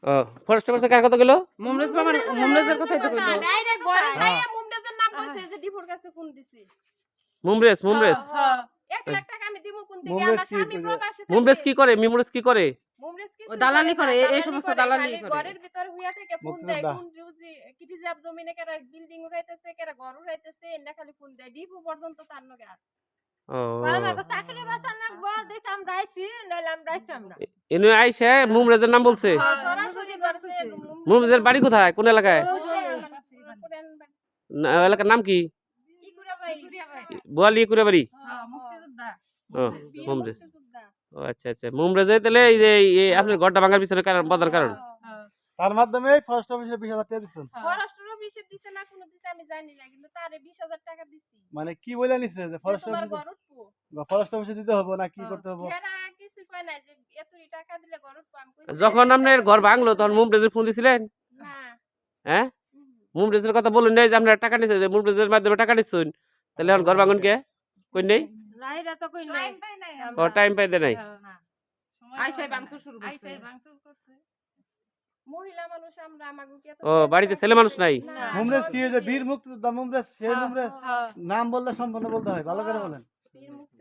ও forest অফিসে কার কথা কইলো? মুমরেজের কথাই তো কইলো। ডাইরেক্ট ঘরে যাইয়া মুমতাজের নাম কইছে যে ডিফোর কাছে ফোন দিছি। মুমরেজ 1 লাখ টাকা আমি দিমু কোন দিকে মুমরেজ আমার কি স্বামী কইছে? প্রবাসে থাকে। মুমরেজ কি করে? মিমরেজ কি করে? মুমরেজ কি ও দালালি করে, এই সমস্ত দালালি করে। ঘরের ভিতর হুইয়া থেকে ফোন দেয় মুক্তিযোদ্ধা। কোন রিউজি কিটিজাব জমিনে কেরা বিল্ডিং উঠাইতেছে কেরা ঘর উঠাইতেছে এন্না খালি ফোন দেয় ডিপো পর্যন্ত তার নগে আর ও আমাকে চাকরি বাঁচান লাগবো দেখে আমরা আইছি নাহলে আমরা আইতাম না। এনে আইসে মুমরেজের নাম বলছে। সরাসরি করছে মুমরেজের বাড়ি কোথায়? কোন এলাকায়? না, এলাকার নাম কি? ইকুরা ভাই বোয়ালি কুড়ে বাড়ি। মুক্তিযোদ্ধা। ও মুমরেজ। ও আচ্ছা আচ্ছা মুমরেজে তাহলে এই যে আপনার ঘরটা ভাঙার পিছনে কারণ প্রধান কারণ। তার মাধ্যমে ফরেস্ট অফিসে 20,000 টাকা দিচ্ছেন। ফরেস্ট অফিসে দিছে না কোনো দিছে আমি জানি না কিন্তু তারে 20,000 টাকা দিছি মানে কি বলে নিছে যে ফরেস্ট তোমার অফিসে ঘর উঠবো ফরেস্ট অফিসে দিতে হবে না কি করতে হবে? এরা কিছু কয় না যে এতই টাকা দিলে ঘর উঠবো আমি কইছি যখন আপনার ঘর ভাঙলো তখন মুমরেজের ফোন দিছিলেন? না হ্যাঁ মুমরেজের কথা বলুন নাই যে আপনার টাকা নিচ্ছে মুমরেজের মাধ্যমে টাকা নিচ্ছেন তাহলে এখন ঘর ভাঙুন কে কই নেই? নাইরা তো কই নাই। ও টাইম পাইতে নাই। আইসাই ভাঙচুর শুরু করছে। মহিলা মানুষ আমরা আমাগো কি এত ও বাড়িতে ছেলে মানুষ নাই? না। মুমরেজ কি যে বীর মুক্তিযোদ্ধা মুমরেজ সেই মুমরেজ নাম বললে সম্পূর্ণ বলতে হয় ভালো করে বলেন। বীর মুক্তি